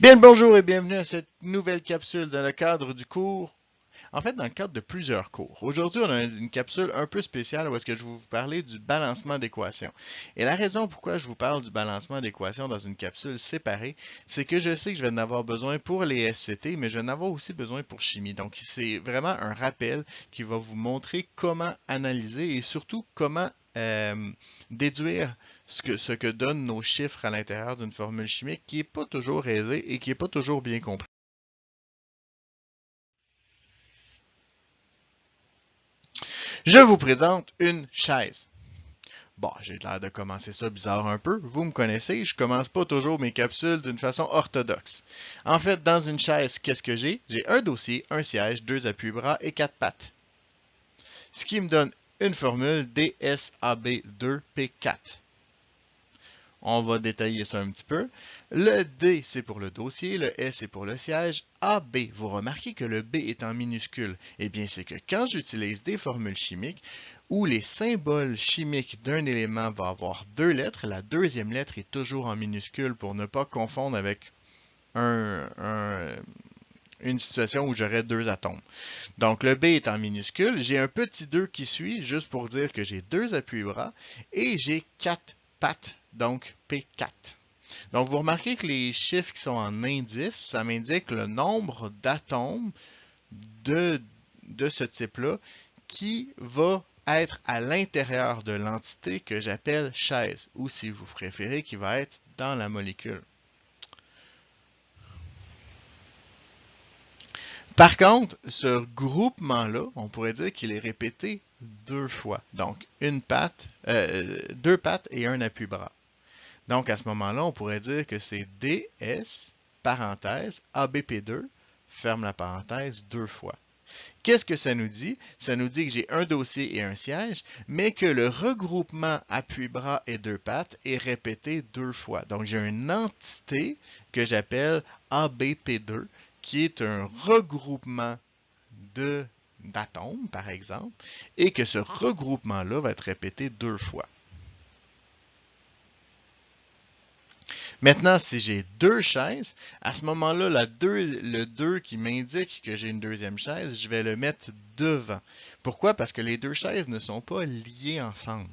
Bien le bonjour et bienvenue à cette nouvelle capsule dans le cadre du cours. En fait, dans le cadre de plusieurs cours. Aujourd'hui, on a une capsule un peu spéciale où est-ce que je vais vous parler du balancement d'équations. Et la raison pourquoi je vous parle du balancement d'équations dans une capsule séparée, c'est que je sais que je vais en avoir besoin pour les SCT, mais je vais en avoir aussi besoin pour chimie. Donc, c'est vraiment un rappel qui va vous montrer comment analyser et surtout comment déduire ce que donnent nos chiffres à l'intérieur d'une formule chimique qui n'est pas toujours aisée et qui n'est pas toujours bien comprise. Je vous présente une chaise. Bon, j'ai l'air de commencer ça bizarre un peu. Vous me connaissez, je commence pas toujours mes capsules d'une façon orthodoxe. En fait, dans une chaise, qu'est-ce que j'ai? J'ai un dossier, un siège, deux appuis-bras et quatre pattes. Ce qui me donne une formule DSAB2P4. On va détailler ça un petit peu. Le D, c'est pour le dossier, le S, c'est pour le siège. AB, vous remarquez que le B est en minuscule. Eh bien, c'est que quand j'utilise des formules chimiques où les symboles chimiques d'un élément vont avoir deux lettres, la deuxième lettre est toujours en minuscule pour ne pas confondre avec un, un, une situation où j'aurais deux atomes. Donc, le B est en minuscule. J'ai un petit 2 qui suit, juste pour dire que j'ai deux appuis-bras. Et j'ai quatre pattes, donc P4. Donc, vous remarquez que les chiffres qui sont en indice, ça m'indique le nombre d'atomes de, de ce type-là qui va être à l'intérieur de l'entité que j'appelle chaise, ou si vous préférez, qui va être dans la molécule. Par contre, ce groupement-là, on pourrait dire qu'il est répété deux fois. Donc, deux pattes et un appui-bras. Donc, à ce moment-là, on pourrait dire que c'est DS, parenthèse, ABP2, ferme la parenthèse, deux fois. Qu'est-ce que ça nous dit? Ça nous dit que j'ai un dossier et un siège, mais que le regroupement appui-bras et deux pattes est répété deux fois. Donc, j'ai une entité que j'appelle ABP2, qui est un regroupement d'atomes, par exemple, et que ce regroupement-là va être répété deux fois. Maintenant, si j'ai deux chaises, à ce moment-là, le 2 qui m'indique que j'ai une deuxième chaise, je vais le mettre devant. Pourquoi? Parce que les deux chaises ne sont pas liées ensemble.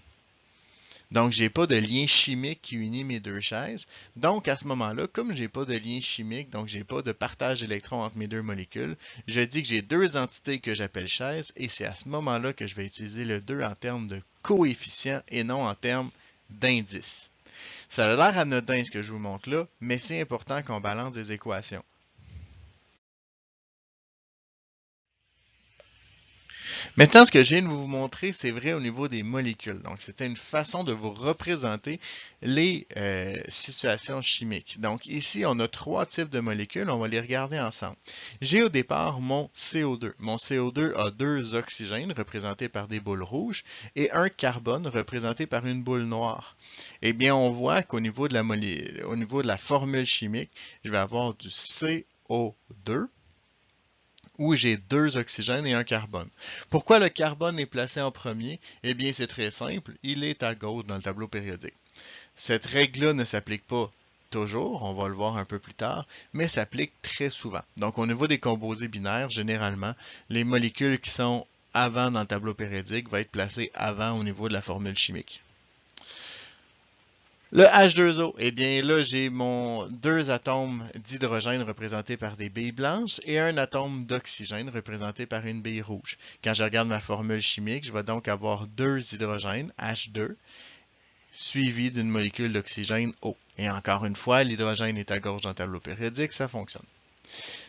Donc, je n'ai pas de lien chimique qui unit mes deux chaises. Donc, à ce moment-là, comme je n'ai pas de lien chimique, donc je n'ai pas de partage d'électrons entre mes deux molécules, je dis que j'ai deux entités que j'appelle chaises, et c'est à ce moment-là que je vais utiliser le 2 en termes de coefficient et non en termes d'indice. Ça a l'air anodin ce que je vous montre là, mais c'est important qu'on balance des équations. Maintenant, ce que je viens de vous montrer, c'est vrai au niveau des molécules. Donc, c'était une façon de vous représenter les situations chimiques. Donc, ici, on a trois types de molécules. On va les regarder ensemble. J'ai au départ mon CO2. Mon CO2 a deux oxygènes représentés par des boules rouges et un carbone représenté par une boule noire. Eh bien, on voit qu'au niveau de au niveau de la formule chimique, je vais avoir du CO2 où j'ai deux oxygènes et un carbone. Pourquoi le carbone est placé en premier? Eh bien, c'est très simple, il est à gauche dans le tableau périodique. Cette règle-là ne s'applique pas toujours, on va le voir un peu plus tard, mais s'applique très souvent. Donc, au niveau des composés binaires, généralement, les molécules qui sont avant dans le tableau périodique vont être placées avant au niveau de la formule chimique. Le H2O, eh bien là, j'ai mon deux atomes d'hydrogène représentés par des billes blanches et un atome d'oxygène représenté par une bille rouge. Quand je regarde ma formule chimique, je vais donc avoir deux hydrogènes, H2, suivi d'une molécule d'oxygène O. Et encore une fois, l'hydrogène est à gauche dans le tableau périodique, ça fonctionne.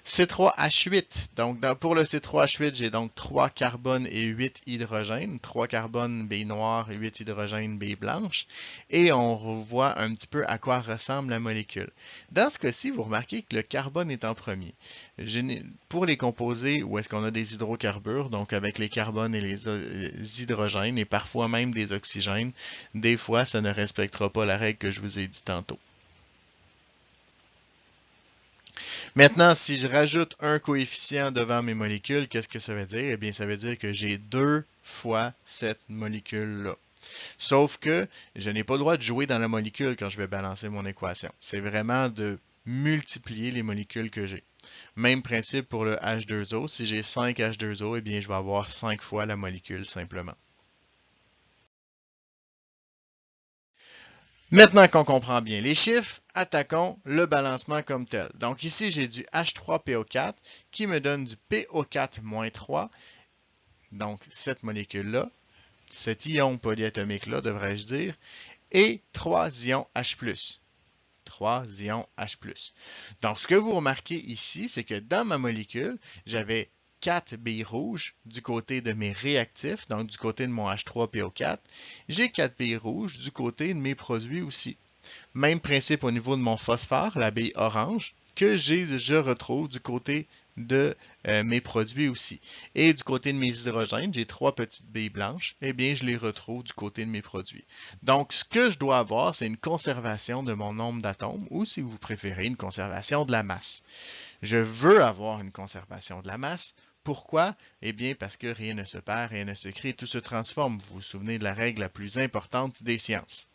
C3H8. Donc, pour le C3H8, j'ai donc 3 carbones et 8 hydrogènes. 3 carbones, billes noires, et 8 hydrogènes, billes blanches. Et on revoit un petit peu à quoi ressemble la molécule. Dans ce cas-ci, vous remarquez que le carbone est en premier. Pour les composés où est-ce qu'on a des hydrocarbures, donc avec les carbones et les hydrogènes, et parfois même des oxygènes, des fois, ça ne respectera pas la règle que je vous ai dit tantôt. Maintenant, si je rajoute un coefficient devant mes molécules, qu'est-ce que ça veut dire? Eh bien, ça veut dire que j'ai deux fois cette molécule-là. Sauf que je n'ai pas le droit de jouer dans la molécule quand je vais balancer mon équation. C'est vraiment de multiplier les molécules que j'ai. Même principe pour le H2O. Si j'ai 5 H2O, eh bien, je vais avoir 5 fois la molécule simplement. Maintenant qu'on comprend bien les chiffres, attaquons le balancement comme tel. Donc ici, j'ai du H3PO4 qui me donne du PO4-3, donc cette molécule-là, cet ion polyatomique-là, devrais-je dire, et 3 ions H+. 3 ions H+. Donc, ce que vous remarquez ici, c'est que dans ma molécule, j'avais 4 billes rouges du côté de mes réactifs, donc du côté de mon H3PO4. J'ai 4 billes rouges du côté de mes produits aussi. Même principe au niveau de mon phosphore, la bille orange, que je retrouve du côté de mes produits aussi. Et du côté de mes hydrogènes, j'ai 3 petites billes blanches, eh bien, je les retrouve du côté de mes produits. Donc, ce que je dois avoir, c'est une conservation de mon nombre d'atomes, ou si vous préférez, une conservation de la masse. Je veux avoir une conservation de la masse. Pourquoi? Eh bien, parce que rien ne se perd, rien ne se crée, tout se transforme. Vous vous souvenez de la règle la plus importante des sciences.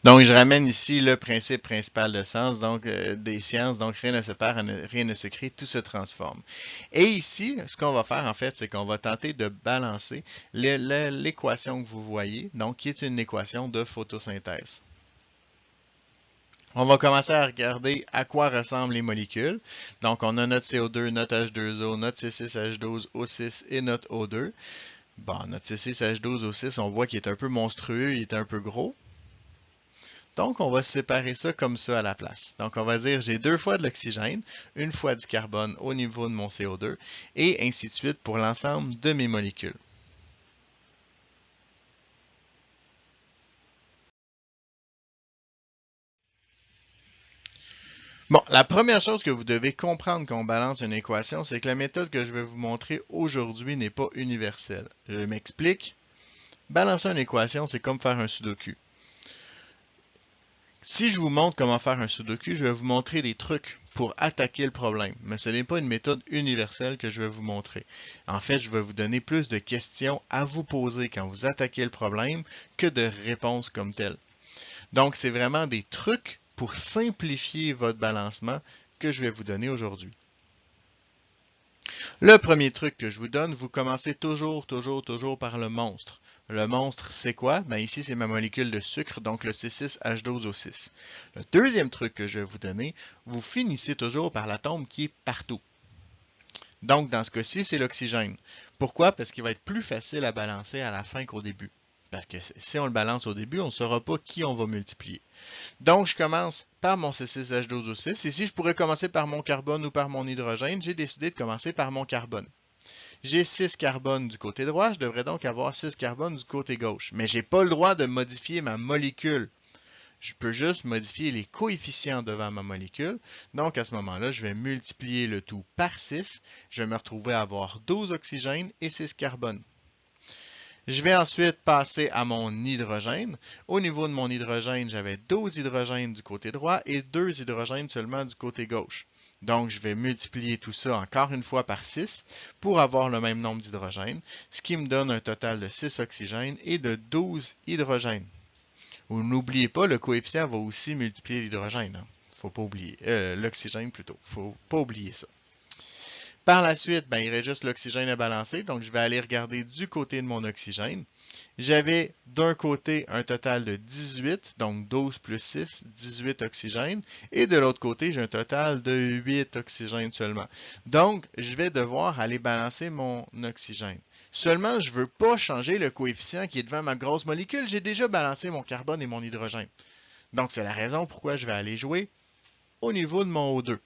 Donc, je ramène ici le principe principal de sens, donc des sciences, donc rien ne se perd, rien ne se crée, tout se transforme. Et ici, ce qu'on va faire en fait, c'est qu'on va tenter de balancer l'équation que vous voyez, donc qui est une équation de photosynthèse. On va commencer à regarder à quoi ressemblent les molécules. Donc, on a notre CO2, notre H2O, notre C6H12O6 et notre O2. Bon, notre C6H12O6, on voit qu'il est un peu monstrueux, il est un peu gros. Donc, on va séparer ça comme ça à la place. Donc, on va dire j'ai 2 fois de l'oxygène, 1 fois du carbone au niveau de mon CO2, et ainsi de suite pour l'ensemble de mes molécules. Bon, la première chose que vous devez comprendre quand on balance une équation, c'est que la méthode que je vais vous montrer aujourd'hui n'est pas universelle. Je m'explique. Balancer une équation, c'est comme faire un sudoku. Si je vous montre comment faire un sudoku, je vais vous montrer des trucs pour attaquer le problème. Mais ce n'est pas une méthode universelle que je vais vous montrer. En fait, je vais vous donner plus de questions à vous poser quand vous attaquez le problème que de réponses comme telles. Donc, c'est vraiment des trucs pour simplifier votre balancement que je vais vous donner aujourd'hui. Le premier truc que je vous donne, vous commencez toujours par le monstre. Le monstre, c'est quoi? Ben ici, c'est ma molécule de sucre, donc le C6H12O6. Le deuxième truc que je vais vous donner, vous finissez toujours par l'atome qui est partout. Donc, dans ce cas-ci, c'est l'oxygène. Pourquoi? Parce qu'il va être plus facile à balancer à la fin qu'au début. Parce que si on le balance au début, on ne saura pas qui on va multiplier. Donc, je commence par mon C6H12O6. Ici, je pourrais commencer par mon carbone ou par mon hydrogène. J'ai décidé de commencer par mon carbone. J'ai 6 carbones du côté droit, je devrais donc avoir 6 carbones du côté gauche. Mais je n'ai pas le droit de modifier ma molécule. Je peux juste modifier les coefficients devant ma molécule. Donc, à ce moment-là, je vais multiplier le tout par 6. Je vais me retrouver à avoir 12 oxygènes et 6 carbones. Je vais ensuite passer à mon hydrogène. Au niveau de mon hydrogène, j'avais 12 hydrogènes du côté droit et 2 hydrogènes seulement du côté gauche. Donc, je vais multiplier tout ça encore une fois par 6 pour avoir le même nombre d'hydrogènes, ce qui me donne un total de 6 oxygènes et de 12 hydrogènes. N'oubliez pas, le coefficient va aussi multiplier l'hydrogène. Faut pas oublier. L'oxygène plutôt. Faut pas oublier ça. Par la suite, ben, il reste juste l'oxygène à balancer, donc je vais aller regarder du côté de mon oxygène. J'avais d'un côté un total de 18, donc 12 plus 6, 18 oxygènes, et de l'autre côté, j'ai un total de 8 oxygènes seulement. Donc, je vais devoir aller balancer mon oxygène. Seulement, je ne veux pas changer le coefficient qui est devant ma grosse molécule, j'ai déjà balancé mon carbone et mon hydrogène. Donc, c'est la raison pourquoi je vais aller jouer au niveau de mon O2.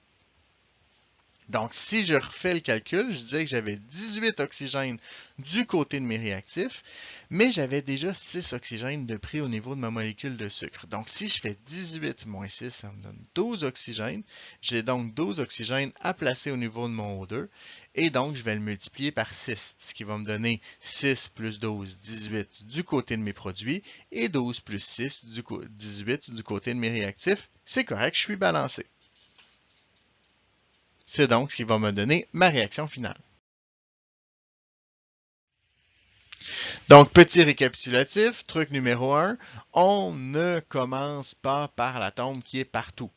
Donc, si je refais le calcul, je disais que j'avais 18 oxygènes du côté de mes réactifs, mais j'avais déjà 6 oxygènes de pris au niveau de ma molécule de sucre. Donc, si je fais 18 moins 6, ça me donne 12 oxygènes. J'ai donc 12 oxygènes à placer au niveau de mon O2, et donc je vais le multiplier par 6, ce qui va me donner 6 plus 12, 18 du côté de mes produits, et 12 plus 6, 18 du côté de mes réactifs. C'est correct, je suis balancé. C'est donc ce qui va me donner ma réaction finale. Donc, petit récapitulatif, truc numéro 1, on ne commence pas par l'atome qui est partout.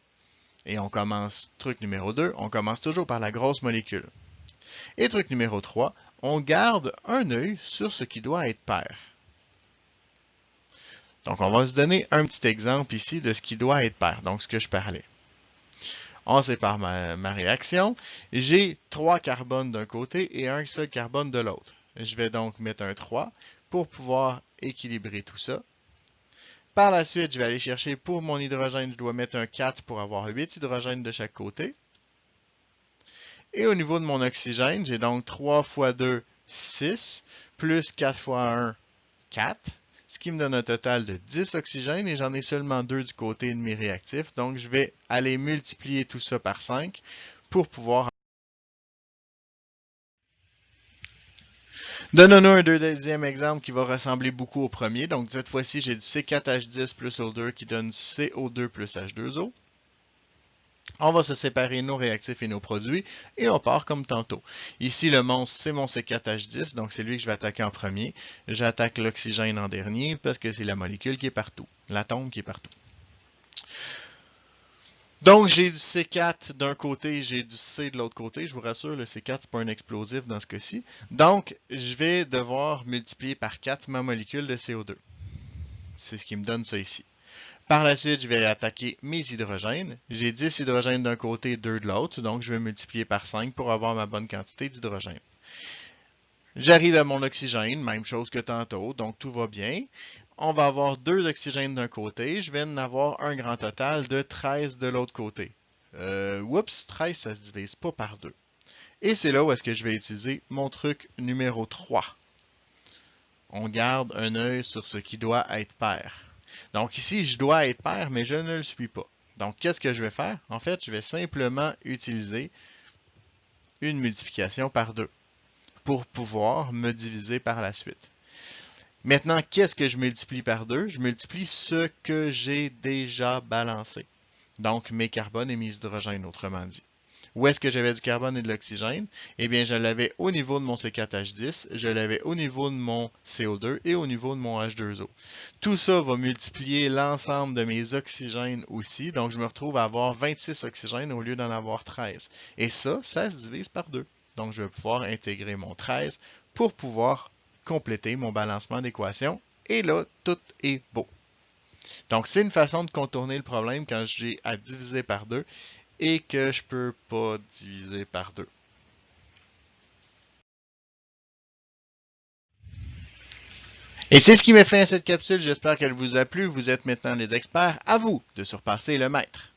Et on commence, truc numéro 2, on commence toujours par la grosse molécule. Et truc numéro 3, on garde un œil sur ce qui doit être pair. Donc, on va se donner un petit exemple ici de ce qui doit être pair, donc ce que je parlais. On sépare ma réaction. J'ai 3 carbones d'un côté et un seul carbone de l'autre. Je vais donc mettre un 3 pour pouvoir équilibrer tout ça. Par la suite, je vais aller chercher pour mon hydrogène, je dois mettre un 4 pour avoir 8 hydrogènes de chaque côté. Et au niveau de mon oxygène, j'ai donc 3 fois 2, 6, plus 4 fois 1, 4, ce qui me donne un total de 10 oxygènes et j'en ai seulement 2 du côté de mes réactifs. Donc, je vais aller multiplier tout ça par 5 pour pouvoir... Donnons-nous un deuxième exemple qui va ressembler beaucoup au premier. Donc, cette fois-ci, j'ai du C4H10 plus O2 qui donne CO2 plus H2O. On va se séparer nos réactifs et nos produits et on part comme tantôt. Ici, le monstre, c'est mon C4H10, donc c'est lui que je vais attaquer en premier. J'attaque l'oxygène en dernier parce que c'est la molécule qui est partout, l'atome qui est partout. Donc, j'ai du C4 d'un côté, j'ai du C de l'autre côté. Je vous rassure, le C4, c'est pas un explosif dans ce cas-ci. Donc, je vais devoir multiplier par 4 ma molécule de CO2. C'est ce qui me donne ça ici. Par la suite, je vais attaquer mes hydrogènes. J'ai 10 hydrogènes d'un côté, 2 de l'autre, donc je vais multiplier par 5 pour avoir ma bonne quantité d'hydrogène. J'arrive à mon oxygène, même chose que tantôt, donc tout va bien. On va avoir 2 oxygènes d'un côté, je vais en avoir un grand total de 13 de l'autre côté. Oups, 13 ça se divise pas par 2. Et c'est là où est-ce que je vais utiliser mon truc numéro 3. On garde un œil sur ce qui doit être pair. Donc ici, je dois être pair, mais je ne le suis pas. Donc, qu'est-ce que je vais faire? En fait, je vais simplement utiliser une multiplication par 2 pour pouvoir me diviser par la suite. Maintenant, qu'est-ce que je multiplie par 2? Je multiplie ce que j'ai déjà balancé. Donc, mes carbones et mes hydrogènes, autrement dit. Où est-ce que j'avais du carbone et de l'oxygène? Eh bien, je l'avais au niveau de mon C4H10, je l'avais au niveau de mon CO2 et au niveau de mon H2O. Tout ça va multiplier l'ensemble de mes oxygènes aussi, donc je me retrouve à avoir 26 oxygènes au lieu d'en avoir 13. Et ça se divise par 2. Donc, je vais pouvoir intégrer mon 13 pour pouvoir compléter mon balancement d'équation. Et là, tout est beau. Donc, c'est une façon de contourner le problème quand j'ai à diviser par 2 et que je ne peux pas diviser par 2. Et c'est ce qui met fin à cette capsule. J'espère qu'elle vous a plu. Vous êtes maintenant les experts. À vous de surpasser le maître.